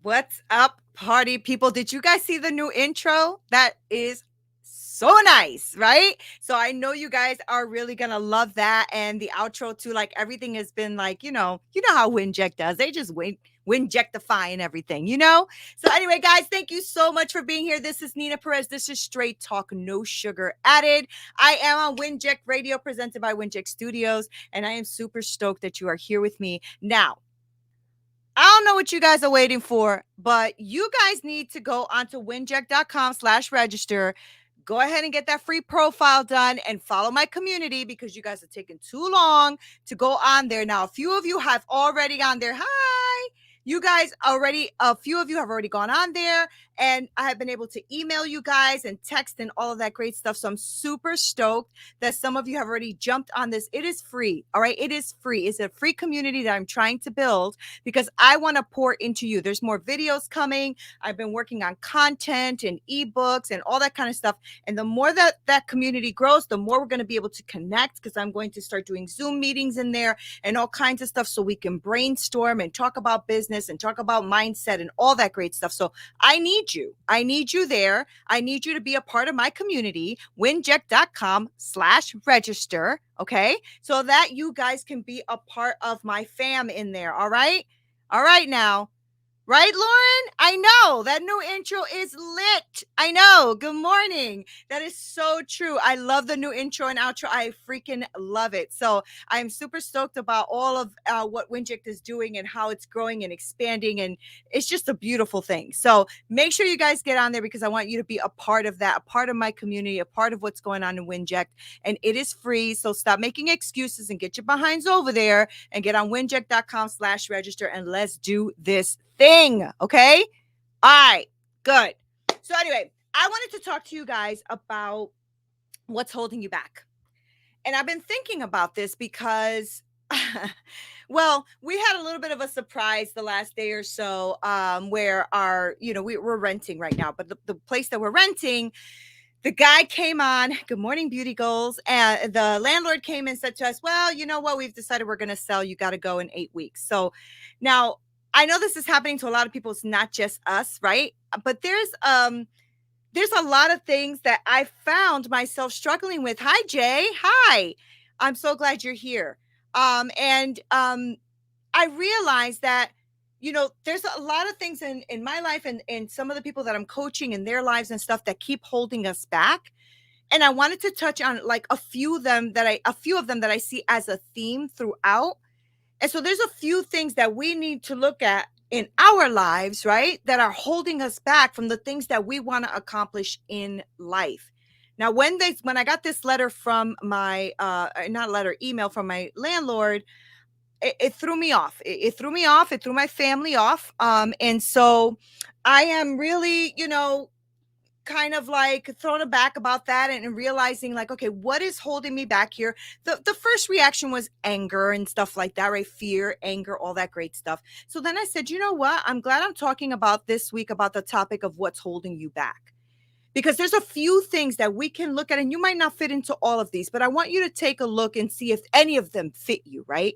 What's up, party people? Did you guys see the new intro? That is so nice, right? So I know you guys are really gonna love that, and the outro too. Like everything has been like, you know how Winject does. They just Winjectify and everything, you know. So anyway, guys, thank you so much for being here. This is Neena Perez. This is Straight Talk, no sugar added. I am on Winject Radio, presented by Winject Studios, and I am super stoked that you are here with me now. I don't know what you guys are waiting for, but you guys need to go onto winject.com/register. Go ahead and get that free profile done and follow my community because you guys are taking too long to go on there. Now, a few of you have already gone there. Hi. A few of you have already gone on there, and I have been able to email you guys and text and all of that great stuff. So I'm super stoked that some of you have already jumped on this. It is free. All right. It is free. It's a free community that I'm trying to build because I want to pour into you. There's more videos coming. I've been working on content and ebooks and all that kind of stuff. And the more that community grows, the more we're going to be able to connect because I'm going to start doing Zoom meetings in there and all kinds of stuff so we can brainstorm and talk about business and talk about mindset and all that great stuff. So I need you. I need you there. I need you to be a part of my community, winject.com/register. Okay. So that you guys can be a part of my fam in there. All right. All right now. Right, Lauren? I know that new intro is lit. I know. Good morning. That is so true. I love the new intro and outro. I freaking love it. So I'm super stoked about all of what Winject is doing and how it's growing and expanding. And it's just a beautiful thing. So make sure you guys get on there because I want you to be a part of that, a part of my community, a part of what's going on in Winject. And it is free. So stop making excuses and get your behinds over there and get on winject.com/register and let's do this thing. Okay. All right. Good. So anyway, I wanted to talk to you guys about what's holding you back. And I've been thinking about this because, well, we had a little bit of a surprise the last day or so where we're renting right now, but the place that we're renting, the guy came on, good morning, beauty goals. And the landlord came and said to us, well, you know what? We've decided we're going to sell. You got to go in 8 weeks. So now I know this is happening to a lot of people. It's not just us, right? But there's a lot of things that I found myself struggling with. Hi, Jay. Hi. I'm so glad you're here. I realized that, there's a lot of things in my life and some of the people that I'm coaching in their lives and stuff that keep holding us back. And I wanted to touch on like a few of them that I see as a theme throughout. And so there's a few things that we need to look at in our lives, right, that are holding us back from the things that we want to accomplish in life. Now, when I got this letter from my email from my landlord, it threw me off. It threw me off. It threw my family off. And so I am really, kind of like thrown aback about that and realizing like, okay, what is holding me back here? The first reaction was anger and stuff like that, right? Fear, anger, all that great stuff. So then I said, you know what? I'm glad I'm talking about this week about the topic of what's holding you back. Because there's a few things that we can look at, and you might not fit into all of these, but I want you to take a look and see if any of them fit you, right?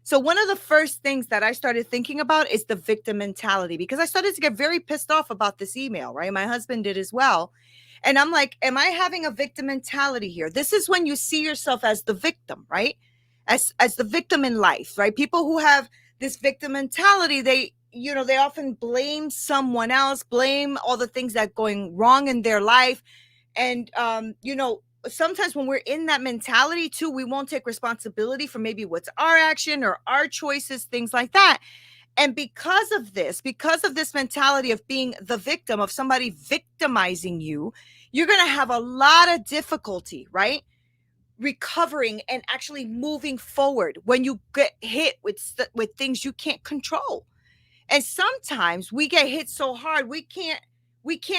So one of the first things that I started thinking about is the victim mentality, because I started to get very pissed off about this email, right? My husband did as well. And I'm like, am I having a victim mentality here? This is when you see yourself as the victim, right? As the victim in life, right? People who have this victim mentality, they often blame someone else, blame all the things that are going wrong in their life. And, sometimes when we're in that mentality too, we won't take responsibility for maybe what's our action or our choices, things like that. And because of this mentality of being the victim, of somebody victimizing you, you're going to have a lot of difficulty, right? Recovering and actually moving forward when you get hit with things you can't control. And sometimes we get hit so hard, we can't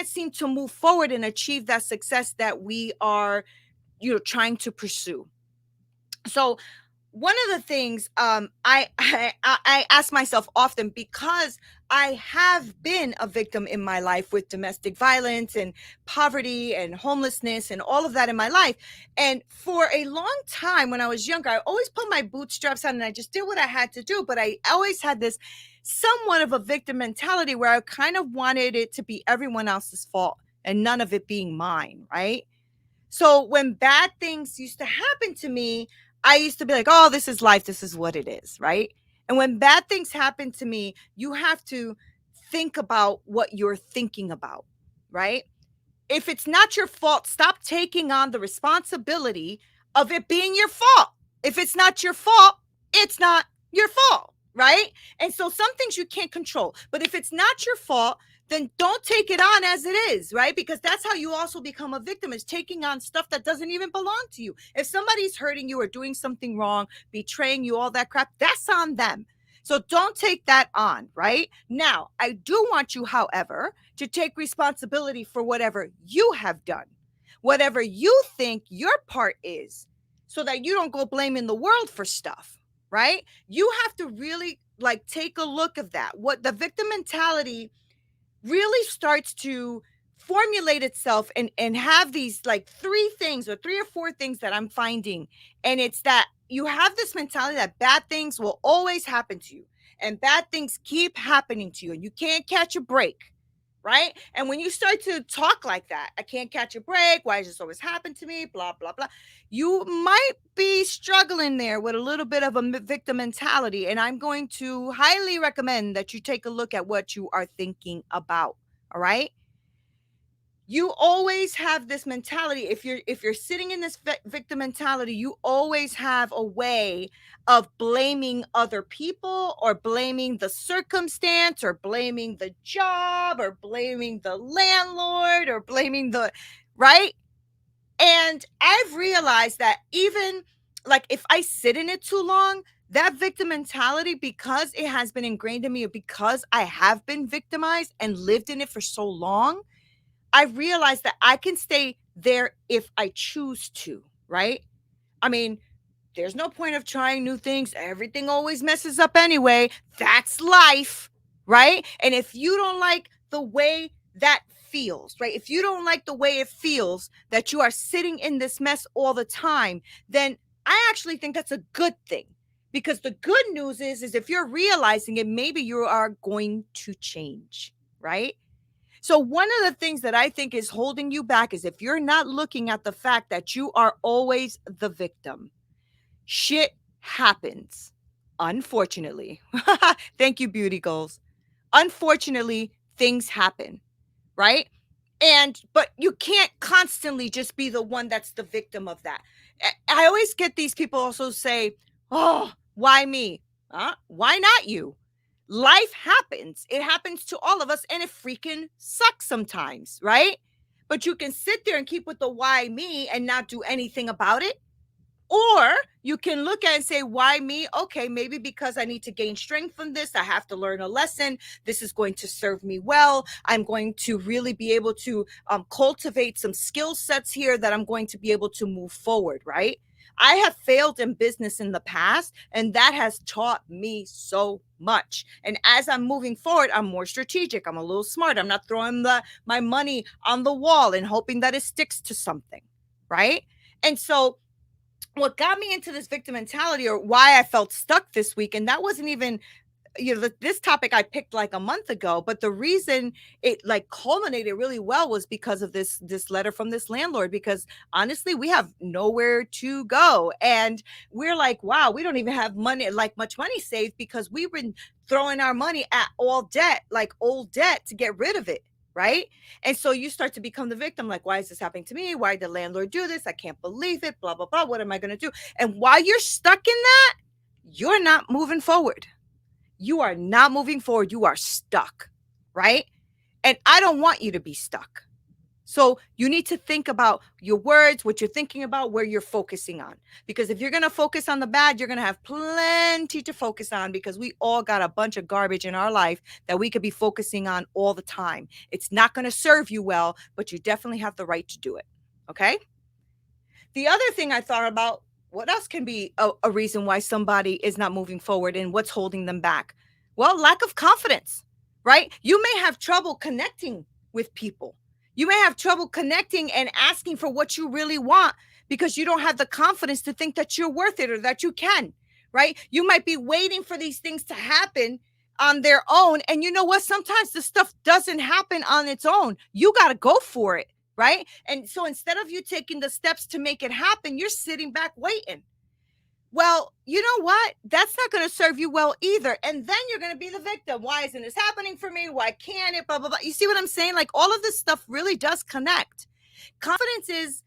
seem to move forward and achieve that success that we are, trying to pursue. So one of the things I ask myself often, because I have been a victim in my life with domestic violence and poverty and homelessness and all of that in my life. And for a long time when I was younger, I always put my bootstraps on and I just did what I had to do. But I always had this somewhat of a victim mentality where I kind of wanted it to be everyone else's fault and none of it being mine, right? So when bad things used to happen to me, I used to be like, oh, this is life. This is what it is. Right. And when bad things happen to me, you have to think about what you're thinking about. Right. If it's not your fault, stop taking on the responsibility of it being your fault. If it's not your fault, it's not your fault, right? And so some things you can't control. But if it's not your fault, then don't take it on as it is, right? Because that's how you also become a victim, is taking on stuff that doesn't even belong to you. If somebody's hurting you or doing something wrong, betraying you, all that crap, that's on them. So don't take that on, right? Now, I do want you, however, to take responsibility for whatever you have done, whatever you think your part is, so that you don't go blaming the world for stuff, right? You have to really like take a look of that. What the victim mentality really starts to formulate itself and have these like three things or three or four things that I'm finding. And it's that you have this mentality that bad things will always happen to you and bad things keep happening to you and you can't catch a break. Right. And when you start to talk like that, I can't catch a break. Why does this always happen to me? Blah, blah, blah. You might be struggling there with a little bit of a victim mentality. And I'm going to highly recommend that you take a look at what you are thinking about. All right. You always have this mentality. If you're sitting in this victim mentality, you always have a way of blaming other people or blaming the circumstance or blaming the job or blaming the landlord or blaming the right. And I've realized that even like if I sit in it too long, that victim mentality, because it has been ingrained in me, or because I have been victimized and lived in it for so long, I realized that I can stay there if I choose to, right? I mean, there's no point of trying new things. Everything always messes up anyway. That's life, right? And if you don't like the way that feels, right? If you don't like the way it feels that you are sitting in this mess all the time, then I actually think that's a good thing. Because the good news is if you're realizing it, maybe you are going to change, right? So one of the things that I think is holding you back is if you're not looking at the fact that you are always the victim. Shit happens, unfortunately. Thank you, beauty goals. Unfortunately, things happen, right? But you can't constantly just be the one that's the victim of that. I always get these people also say, oh, why me? Why not you? Life happens. It happens to all of us and it freaking sucks sometimes, right? But you can sit there and keep with the why me and not do anything about it. Or you can look at it and say, why me? Okay, maybe because I need to gain strength from this. I have to learn a lesson. This is going to serve me well. I'm going to really be able to cultivate some skill sets here that I'm going to be able to move forward, right? I have failed in business in the past, and that has taught me so much. And as I'm moving forward, I'm more strategic. I'm a little smart. I'm not throwing my money on the wall and hoping that it sticks to something, right? And so what got me into this victim mentality, or why I felt stuck this week, and that wasn't even, this topic I picked like a month ago, but the reason it like culminated really well was because of this letter from this landlord. Because honestly, we have nowhere to go, and we're like, wow, we don't even have money, like much money saved, because we've been throwing our money at all debt, like old debt, to get rid of it. Right. And so you start to become the victim. Like, why is this happening to me? Why did the landlord do this? I can't believe it. Blah, blah, blah. What am I going to do? And while you're stuck in that, you're not moving forward. You are not moving forward. You are stuck. Right. And I don't want you to be stuck. So you need to think about your words, what you're thinking about, where you're focusing on. Because if you're going to focus on the bad, you're going to have plenty to focus on, because we all got a bunch of garbage in our life that we could be focusing on all the time. It's not going to serve you well, but you definitely have the right to do it. Okay? The other thing I thought about what else can be a reason why somebody is not moving forward and what's holding them back? Well, lack of confidence, right? You may have trouble connecting with people. You may have trouble connecting and asking for what you really want because you don't have the confidence to think that you're worth it or that you can, right? You might be waiting for these things to happen on their own. And you know what? Sometimes the stuff doesn't happen on its own. You got to go for it, right? And so instead of you taking the steps to make it happen, you're sitting back waiting. Well, you know what? That's not going to serve you well either. And then you're going to be the victim. Why isn't this happening for me? Why can't it? Blah, blah, blah. You see what I'm saying? Like all of this stuff really does connect. Confidence is,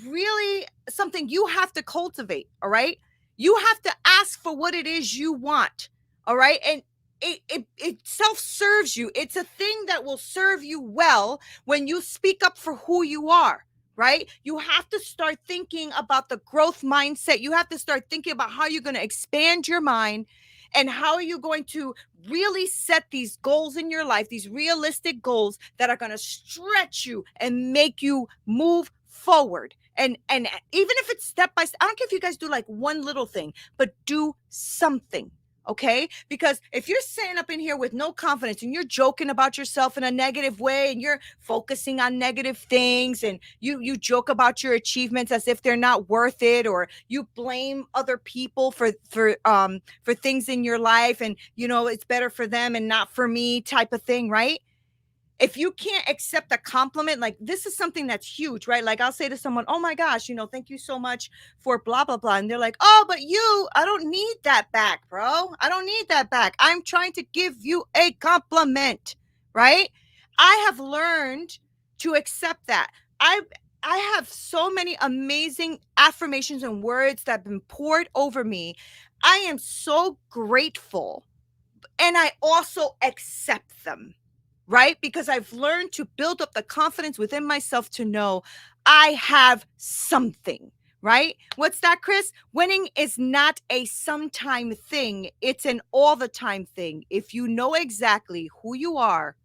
really something you have to cultivate. All right. You have to ask for what it is you want. All right. And it self-serves you. It's a thing that will serve you well when you speak up for who you are. Right? You have to start thinking about the growth mindset. You have to start thinking about how you're going to expand your mind and how are you going to really set these goals in your life, these realistic goals that are going to stretch you and make you move forward. And even if it's step by step, I don't care if you guys do like one little thing, but do something. Okay. Because if you're sitting up in here with no confidence and you're joking about yourself in a negative way and you're focusing on negative things and you joke about your achievements as if they're not worth it, or you blame other people for things in your life and it's better for them and not for me type of thing, right? If you can't accept a compliment, like this is something that's huge, right? Like I'll say to someone, oh my gosh, thank you so much for blah, blah, blah. And they're like, oh, but I don't need that back, bro. I don't need that back. I'm trying to give you a compliment, right? I have learned to accept that. I have so many amazing affirmations and words that have been poured over me. I am so grateful. And I also accept them. Right? Because I've learned to build up the confidence within myself to know I have something, right? What's that, Chris? Winning is not a sometime thing. It's an all the time thing. If you know exactly who you are,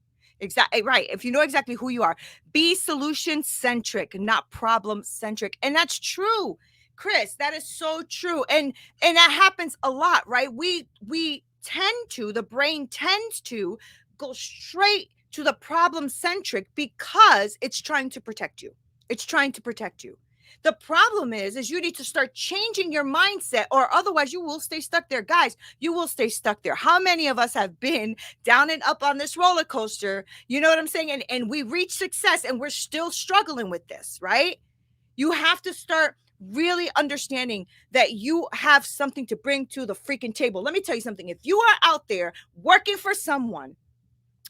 exactly right. If you know exactly who you are, be solution centric, not problem centric. And that's true, Chris. That is so true. And that happens a lot, right? The brain tends to go straight to the problem centric because it's trying to protect you. It's trying to protect you. The problem is you need to start changing your mindset, or otherwise you will stay stuck there. Guys, you will stay stuck there. How many of us have been down and up on this roller coaster? You know what I'm saying? And we reach success and we're still struggling with this, right? You have to start really understanding that you have something to bring to the freaking table. Let me tell you something. If you are out there working for someone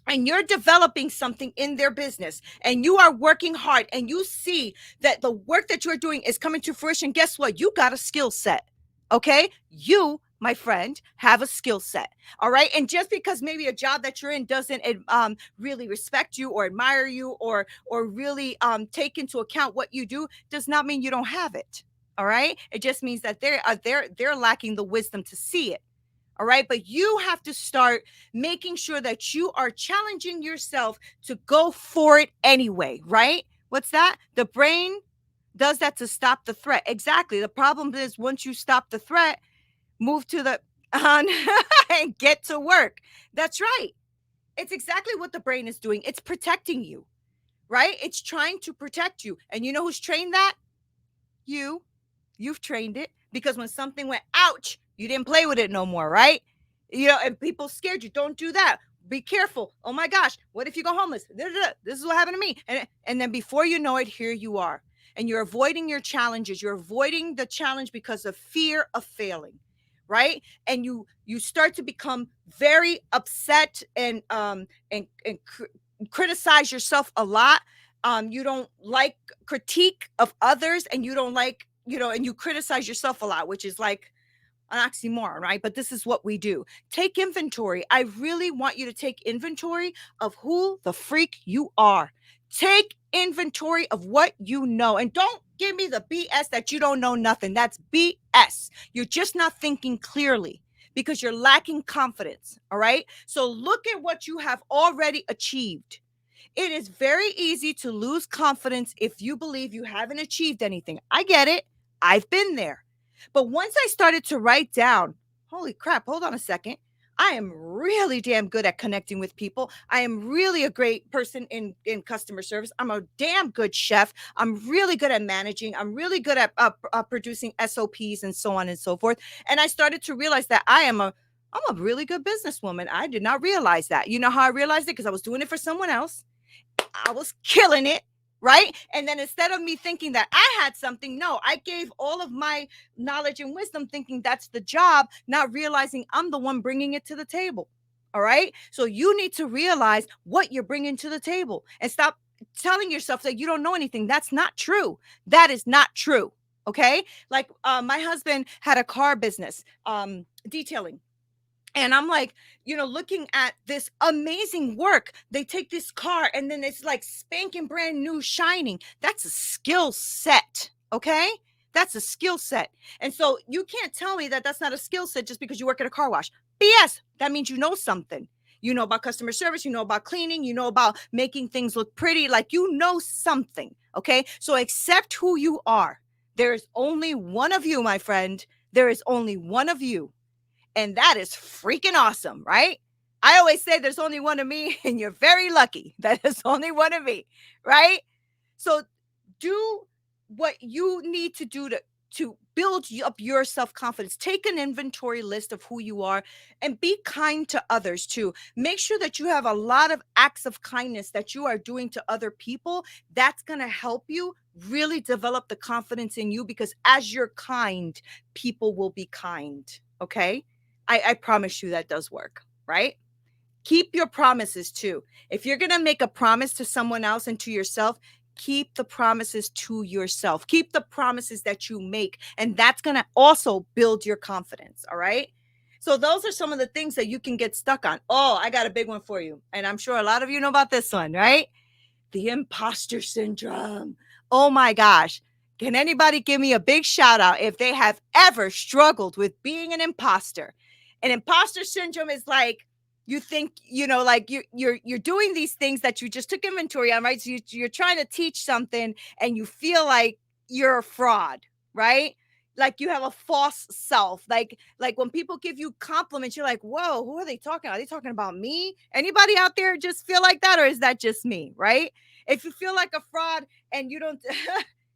and you're developing something in their business and you are working hard and you see that the work that you're doing is coming to fruition, guess what? You got a skill set. Okay. You, my friend, have a skill set. All right. And just because maybe a job that you're in doesn't really respect you or admire you or really take into account what you do, does not mean you don't have it. All right. It just means that they're lacking the wisdom to see it. All right. But you have to start making sure that you are challenging yourself to go for it anyway. Right. What's that? The brain does that to stop the threat. Exactly. The problem is once you stop the threat, move to the and get to work. That's right. It's exactly what the brain is doing. It's protecting you. Right. It's trying to protect you. And you know who's trained that? You've trained it, because when something went ouch, you didn't play with it no more, right? And people scared you. Don't do that. Be careful. Oh my gosh, what if you go homeless? This is what happened to me. And then before you know it, here you are. And you're avoiding your challenges. You're avoiding the challenge because of fear of failing, right? And you start to become very upset and criticize yourself a lot. You don't like critique of others, and you don't like, and you criticize yourself a lot, which is like an oxymoron, right? But this is what we do. Take inventory. I really want you to take inventory of who the freak you are. Take inventory of what you know. And don't give me the BS that you don't know nothing. That's BS. You're just not thinking clearly because you're lacking confidence. All right. So look at what you have already achieved. It is very easy to lose confidence if you believe you haven't achieved anything. I get it. I've been there. But once I started to write down, holy crap, hold on a second. I am really damn good at connecting with people. I am really a great person in customer service. I'm a damn good chef. I'm really good at managing. I'm really good at producing SOPs and so on and so forth. And I started to realize that I'm a really good businesswoman. I did not realize that. You know how I realized it? Because I was doing it for someone else. I was killing it, right? And then instead of me thinking that I had something, no, I gave all of my knowledge and wisdom thinking that's the job, not realizing I'm the one bringing it to the table. All right? So you need to realize what you're bringing to the table and stop telling yourself that you don't know anything. That's not true. That is not true. Okay? Like my husband had a car business, detailing, and I'm like, looking at this amazing work. They take this car and then it's like spanking brand new, shining. That's a skill set. Okay. That's a skill set. And so you can't tell me that that's not a skill set just because you work at a car wash. BS. That means you know something. You know about customer service. You know about cleaning. You know about making things look pretty. Like you know something. Okay. So accept who you are. There is only one of you, my friend. There is only one of you. And that is freaking awesome, right? I always say there's only one of me, and you're very lucky that there's only one of me, right? So do what you need to do to build up your self-confidence. Take an inventory list of who you are and be kind to others too. Make sure that you have a lot of acts of kindness that you are doing to other people. That's going to help you really develop the confidence in you, because as you're kind, people will be kind. Okay. I promise you that does work, right? Keep your promises too. If you're going to make a promise to someone else and to yourself, keep the promises to yourself. Keep the promises that you make. And that's going to also build your confidence. All right. So those are some of the things that you can get stuck on. Oh, I got a big one for you. And I'm sure a lot of you know about this one, right? The imposter syndrome. Oh my gosh. Can anybody give me a big shout out if they have ever struggled with being an imposter? An imposter syndrome is like, you think, like you're doing these things that you just took inventory on, right? So you're trying to teach something and you feel like you're a fraud, right? Like you have a false self. Like when people give you compliments, you're like, whoa, who are they talking about? Are they talking about me? Anybody out there just feel like that? Or is that just me, right? If you feel like a fraud and you don't,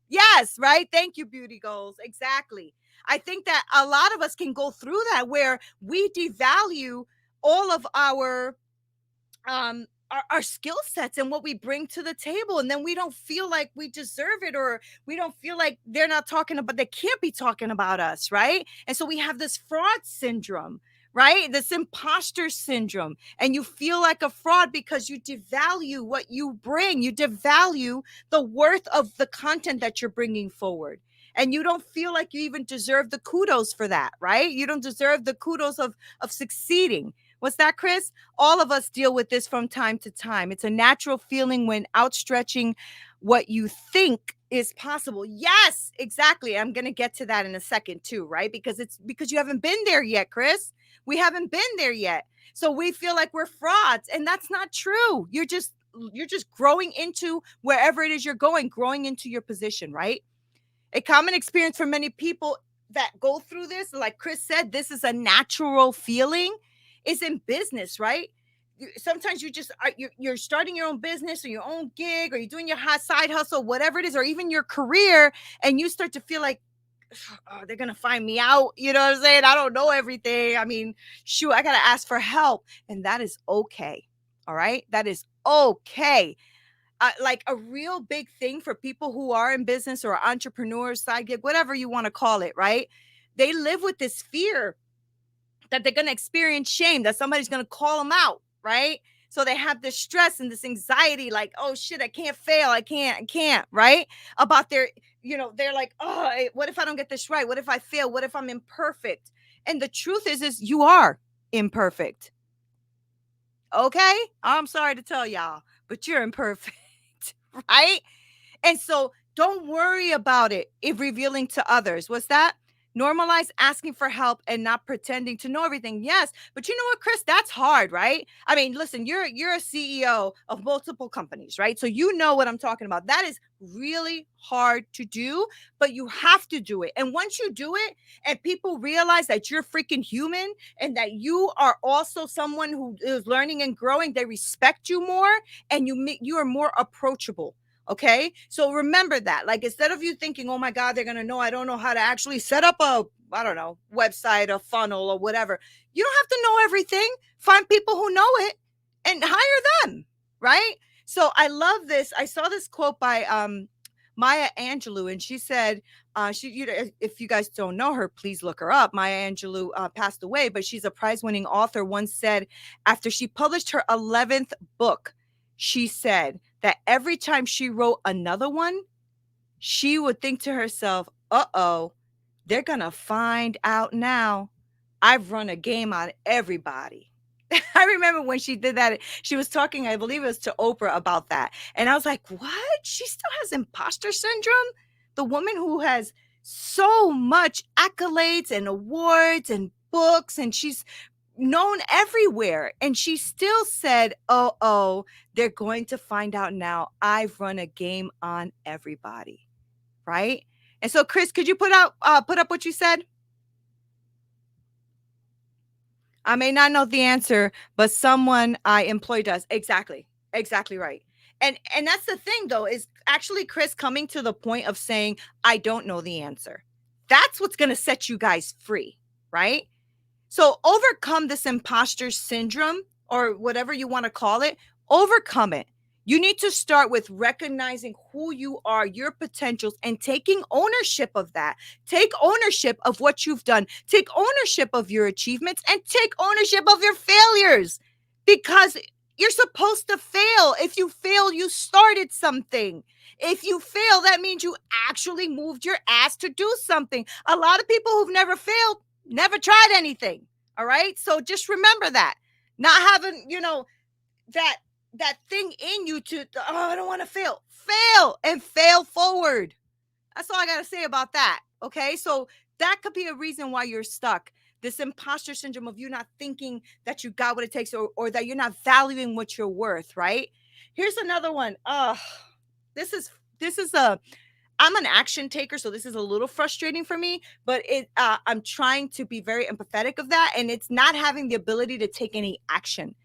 yes, right? Thank you, beauty goals. Exactly. I think that a lot of us can go through that where we devalue all of our skill sets and what we bring to the table, and then we don't feel like we deserve it, or we don't feel like they're not talking about, they can't be talking about us, right? And so we have this fraud syndrome, right? This imposter syndrome, and you feel like a fraud because you devalue what you bring. You devalue the worth of the content that you're bringing forward, and you don't feel like you even deserve the kudos for that, right? You don't deserve the kudos of succeeding. What's that, Chris? All of us deal with this from time to time. It's a natural feeling when outstretching what you think is possible. Yes, exactly. I'm going to get to that in a second too, right? Because you haven't been there yet, Chris. We haven't been there yet. So we feel like we're frauds, and that's not true. You're just growing into wherever it is you're going, growing into your position, right? A common experience for many people that go through this, like Chris said, this is a natural feeling, is in business, right? Sometimes you're starting your own business or your own gig, or you're doing your side hustle, whatever it is, or even your career, and you start to feel like, oh, they're gonna find me out. You know what I'm saying? I don't know everything. I mean, shoot, I gotta ask for help, and that is okay. All right, that is okay. Like a real big thing for people who are in business or entrepreneurs, side gig, whatever you want to call it, right? They live with this fear that they're going to experience shame, that somebody's going to call them out, right? So they have this stress and this anxiety, like, oh shit, I can't fail. I can't, right? About they're like, oh, what if I don't get this right? What if I fail? What if I'm imperfect? And the truth is you are imperfect. Okay? I'm sorry to tell y'all, but you're imperfect, right? And so don't worry about it if revealing to others. What's that? Normalize asking for help and not pretending to know everything. Yes, but you know what, Chris? That's hard, right? I mean, listen, you're a CEO of multiple companies, right? So you know what I'm talking about. That is really hard to do, but you have to do it. And once you do it and people realize that you're freaking human and that you are also someone who is learning and growing, they respect you more and you are more approachable. Okay. So remember that. Like, instead of you thinking, oh my God, they're going to know I don't know how to actually set up a, I don't know, website, a funnel, or whatever. You don't have to know everything. Find people who know it and hire them. Right. So I love this. I saw this quote by Maya Angelou, and she said, if you guys don't know her, please look her up. Maya Angelou passed away, but she's a prize-winning author. Once said, after she published her 11th book, she said that every time she wrote another one, she would think to herself, uh-oh, they're going to find out now. I've run a game on everybody. I remember when she did that, she was talking, I believe it was to Oprah, about that. And I was like, what? She still has imposter syndrome? The woman who has so much accolades and awards and books, and she's known everywhere. And she still said, oh, they're going to find out now. I've run a game on everybody. Right? And so, Chris, could you put up what you said? I may not know the answer, but someone I employ does. Exactly. Exactly right. And that's the thing, though, is actually Chris coming to the point of saying, I don't know the answer. That's what's going to set you guys free, right? So overcome this imposter syndrome, or whatever you want to call it. Overcome it. You need to start with recognizing who you are, your potentials, and taking ownership of that. Take ownership of what you've done. Take ownership of your achievements and take ownership of your failures, because you're supposed to fail. If you fail, you started something. If you fail, that means you actually moved your ass to do something. A lot of people who've never failed never tried anything. All right. So just remember that. Not having, that thing in you to, I don't want to fail. Fail and fail forward. That's all I got to say about that. Okay. So that could be a reason why you're stuck. This imposter syndrome of you not thinking that you got what it takes, or that you're not valuing what you're worth. Right. Here's another one. This is I'm an action taker, so this is a little frustrating for me, but I'm trying to be very empathetic of that, and it's not having the ability to take any action.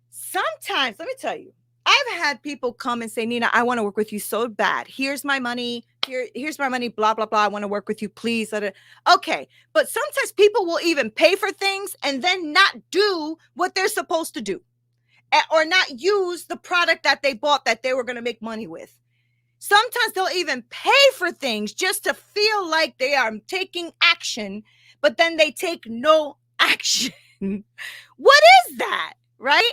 Sometimes, let me tell you, I've had people come and say, Neena, I want to work with you so bad. Here's my money. Here's my money, blah, blah, blah. I want to work with you, please. Okay. But sometimes people will even pay for things and then not do what they're supposed to do, or not use the product that they bought that they were going to make money with. Sometimes they'll even pay for things just to feel like they are taking action, but then they take no action. What is that? Right?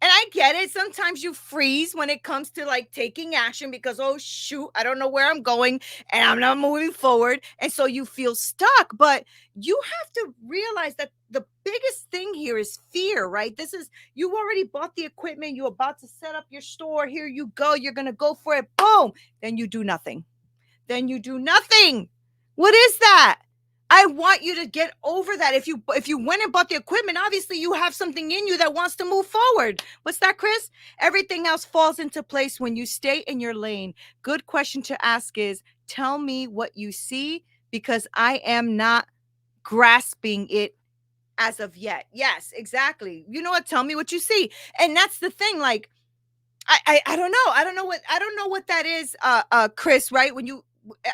And I get it. Sometimes you freeze when it comes to like taking action because, oh, shoot, I don't know where I'm going and I'm not moving forward. And so you feel stuck. But you have to realize that the biggest thing here is fear, right? You already bought the equipment. You're about to set up your store. Here you go. You're going to go for it. Boom. Then you do nothing. What is that? I want you to get over that. If you went and bought the equipment, obviously you have something in you that wants to move forward. What's that, Chris? Everything else falls into place when you stay in your lane. Good question to ask is, tell me what you see, because I am not grasping it as of yet. Yes, exactly. You know what? Tell me what you see. And that's the thing. Like, I don't know. I don't know what that is, Chris, right?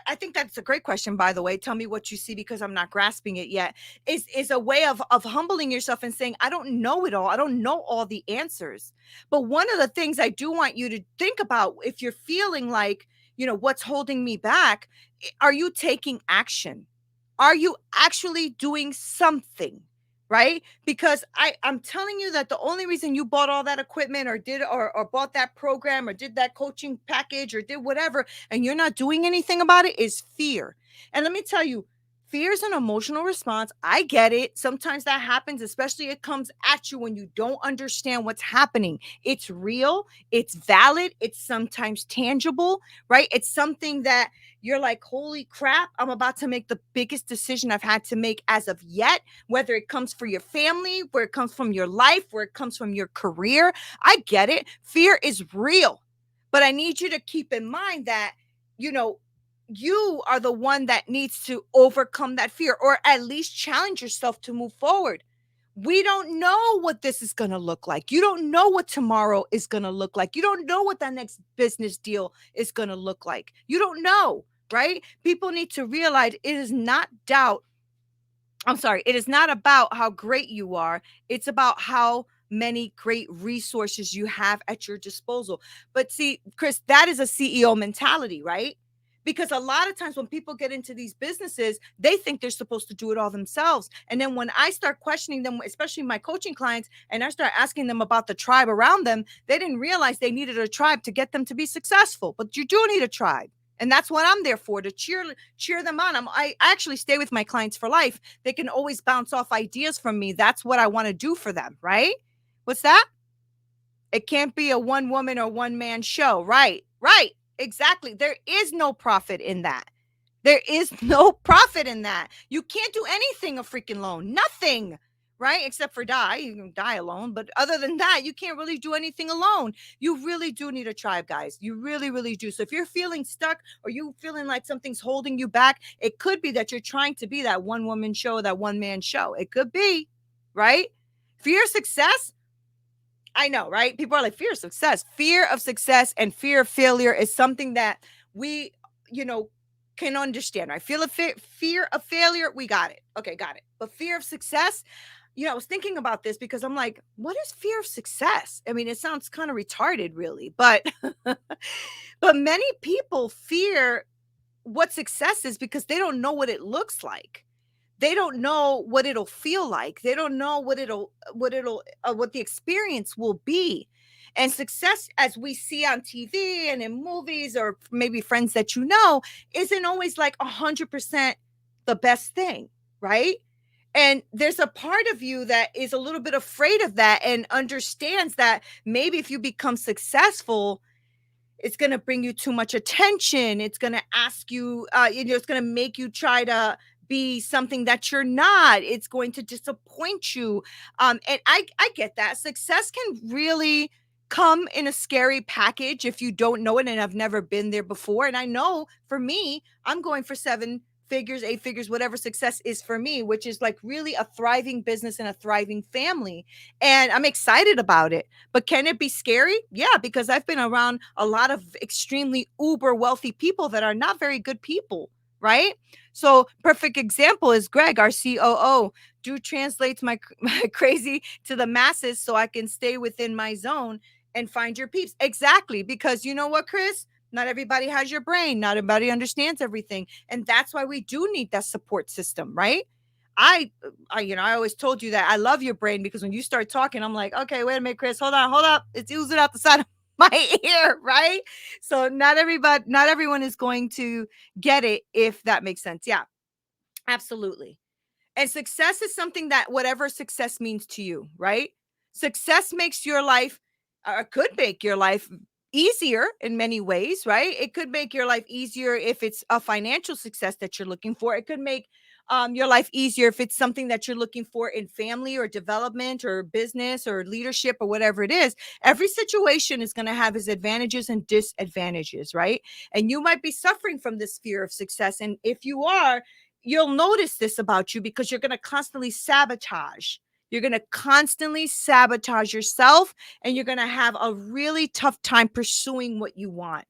I think that's a great question, by the way. Tell me what you see because I'm not grasping it yet. Is a way of humbling yourself and saying, I don't know it all. I don't know all the answers. But one of the things I do want you to think about, if you're feeling like, what's holding me back, are you taking action? Are you actually doing something? Right? Because I'm telling you that the only reason you bought all that equipment, or did or bought that program, or did that coaching package, or did whatever, and you're not doing anything about it, is fear. And let me tell you, Fear is an emotional response. I get it. Sometimes that happens, especially it comes at you when you don't understand what's happening. It's real, it's valid, it's sometimes tangible, right? It's something that you're like, holy crap, I'm about to make the biggest decision I've had to make as of yet, whether it comes for your family, where it comes from your life, where it comes from your career. I get it. Fear is real. But I need you to keep in mind that, you know, you are the one that needs to overcome that fear or at least challenge yourself to move forward. We don't know what this is going to look like. You don't know what tomorrow is going to look like. You don't know what that next business deal is going to look like. You don't know, right? People need to realize it is not doubt. I'm sorry, it is not about how great you are. It's about how many great resources you have at your disposal. But see, Chris, that is a CEO mentality, right? Because a lot of times when people get into these businesses, they think they're supposed to do it all themselves. And then when I start questioning them, especially my coaching clients, and I start asking them about the tribe around them, they didn't realize they needed a tribe to get them to be successful. But you do need a tribe. And that's what I'm there for, to cheer them on. I actually stay with my clients for life. They can always bounce off ideas from me. That's what I want to do for them, right? What's that? It can't be a one woman or one man show. Right. Right. Exactly. There is no profit in that. There is no profit in that. You can't do anything a freaking alone. Nothing. Right? Except for die. You can die alone. But other than that, you can't really do anything alone. You really do need a tribe, guys. You really, really do. So if you're feeling stuck or you feeling like something's holding you back, it could be that you're trying to be that one woman show, that one man show. It could be, right? Fear of success. I know, right? People are like, fear of success. Fear of success and fear of failure is something that we, you know, can understand, right? Fear of failure, we got it. Okay, got it. But fear of success, I was thinking about this because I'm like, what is fear of success? I mean, it sounds kind of retarded, really, but but many people fear what success is because they don't know what it looks like. They don't know what it'll feel like. They don't know what the experience will be. And success, as we see on TV and in movies, or maybe friends that you know, isn't always like 100% the best thing, right? And there's a part of you that is a little bit afraid of that and understands that maybe if you become successful, it's going to bring you too much attention. It's going to ask you, it's going to make you try to be something that you're not. It's going to disappoint you. And I get that. Success can really come in a scary package if you don't know it. And I've never been there before. And I know for me, I'm going for 7 figures, 8 figures, whatever success is for me, which is like really a thriving business and a thriving family. And I'm excited about it. But can it be scary? Yeah, because I've been around a lot of extremely uber wealthy people that are not very good people, right? So perfect example is Greg, our COO. Do translates my crazy to the masses so I can stay within my zone and find your peeps. Exactly. Because you know what, Chris? Not everybody has your brain. Not everybody understands everything. And that's why we do need that support system, right? I always told you that I love your brain because when you start talking, I'm like, okay, wait a minute, Chris, hold on, hold up. It's oozing out the side of my ear, right? So not everyone is going to get it, if that makes sense. Yeah, absolutely. And success is something that whatever success means to you, right? Success makes your life, could make your life easier in many ways, right? It could make your life easier if it's a financial success that you're looking for. It could make your life easier if it's something that you're looking for in family or development or business or leadership or whatever it is. Every situation is going to have its advantages and disadvantages, right? And you might be suffering from this fear of success. And if you are, you'll notice this about you because you're going to constantly sabotage. You're going to constantly sabotage yourself and you're going to have a really tough time pursuing what you want.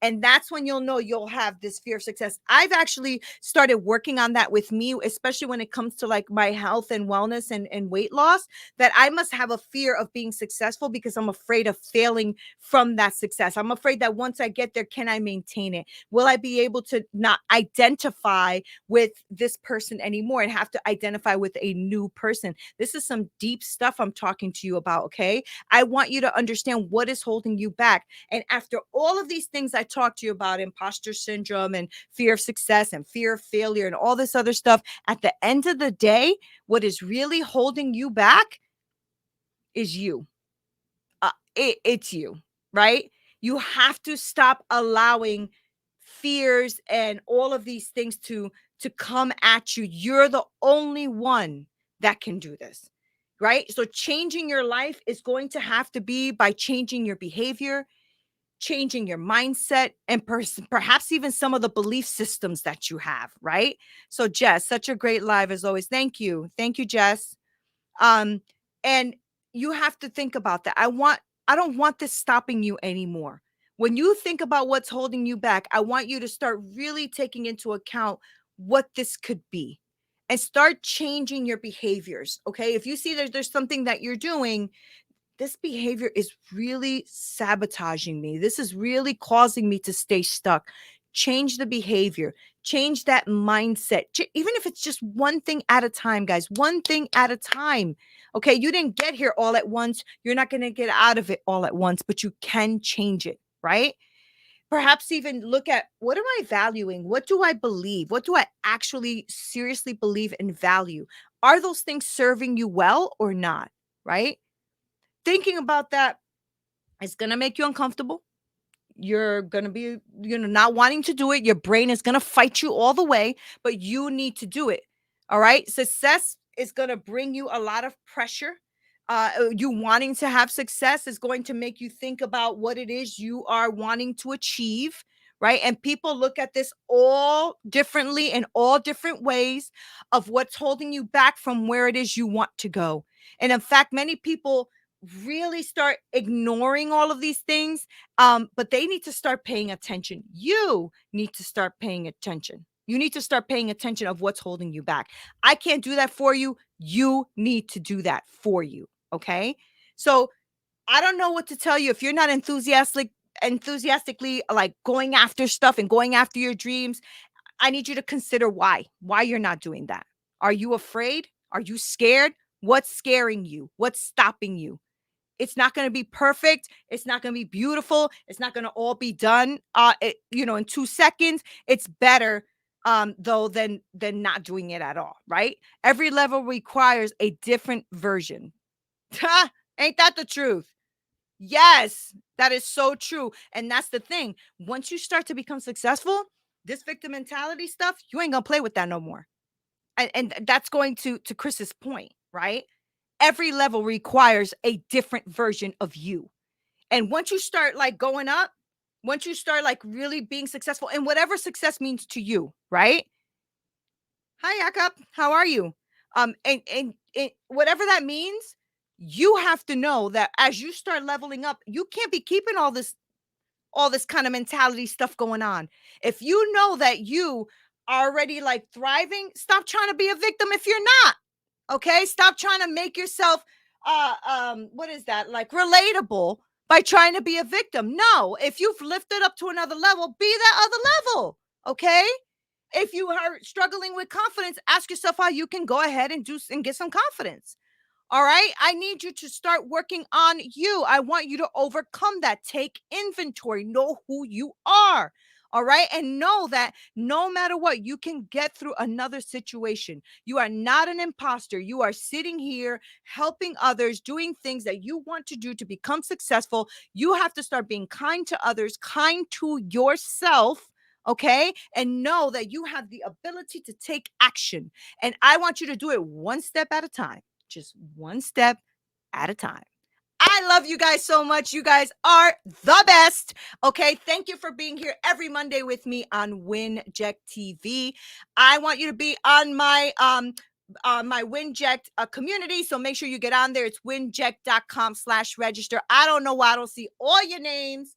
And that's when you'll know you'll have this fear of success. I've actually started working on that with me, especially when it comes to like my health and wellness and weight loss, that I must have a fear of being successful because I'm afraid of failing from that success. I'm afraid that once I get there, can I maintain it? Will I be able to not identify with this person anymore and have to identify with a new person? This is some deep stuff I'm talking to you about, okay? I want you to understand what is holding you back. And after all of these things I talk to you about imposter syndrome and fear of success and fear of failure and all this other stuff. At the end of the day, what is really holding you back is you. It's you, right? You have to stop allowing fears and all of these things to come at you. You're the only one that can do this, right? So changing your life is going to have to be by changing your behavior, changing your mindset, and perhaps even some of the belief systems that you have, right? So Jess, such a great live as always. Thank you, Jess. um and you have to think about that. I don't want this stopping you anymore. When you think about what's holding you back, I want you to start really taking into account what this could be and start changing your behaviors. Okay, if you see there's something that you're doing, this behavior is really sabotaging me. This is really causing me to stay stuck. Change the behavior, change that mindset. Even if it's just one thing at a time, guys, one thing at a time. Okay. You didn't get here all at once. You're not going to get out of it all at once, but you can change it, right? Perhaps even look at, what am I valuing? What do I believe? What do I actually seriously believe and value? Are those things serving you well or not? Right? Thinking about that is going to make you uncomfortable. You're going to be, not wanting to do it. Your brain is going to fight you all the way, but you need to do it. All right. Success is going to bring you a lot of pressure. You wanting to have success is going to make you think about what it is you are wanting to achieve. Right. And people look at this all differently in all different ways of what's holding you back from where it is you want to go. And in fact, many people really start ignoring all of these things, but they need to start paying attention. You need to start paying attention. You need to start paying attention of what's holding you back. I can't do that for you. You need to do that for you. Okay. So I don't know what to tell you. If you're not enthusiastically like going after stuff and going after your dreams, I need you to consider why you're not doing that. Are you afraid? Are you scared? What's scaring you? What's stopping you? It's not going to be perfect. It's not going to be beautiful. It's not going to all be done, in 2 seconds. It's better, though, than not doing it at all, right? Every level requires a different version. Ain't that the truth? Yes, that is so true. And that's the thing. Once you start to become successful, this victim mentality stuff, you ain't going to play with that no more. And that's going to Chris's point, right? Every level requires a different version of you. And once you start like going up, once you start like really being successful and whatever success means to you, right? Hi, Jakob. How are you? And whatever that means, you have to know that as you start leveling up, you can't be keeping all this kind of mentality stuff going on. If you know that you are already like thriving, stop trying to be a victim if you're not. Okay, stop trying to make yourself what is that, like relatable by trying to be a victim. No, if you've lifted up to another level, be that other level. Okay, if you are struggling with confidence, ask yourself how you can go ahead and get some confidence. All right. I need you to start working on you. I want you to overcome that. Take inventory. Know who you are. All right. And know that no matter what, you can get through another situation. You are not an imposter. You are sitting here helping others, doing things that you want to do to become successful. You have to start being kind to others, kind to yourself. Okay. And know that you have the ability to take action. And I want you to do it one step at a time. Just one step at a time. I love you guys so much. You guys are the best. Okay. Thank you for being here every Monday with me on WinJect TV. I want you to be on my WinJect community. So make sure you get on there. It's winject.com/register. I don't know why I don't see all your names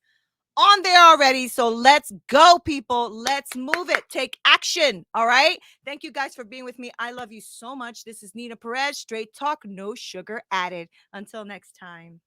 on there already. So let's go, people. Let's move it. Take action. All right. Thank you guys for being with me. I love you so much. This is Neena Perez. Straight talk, no sugar added. Until next time.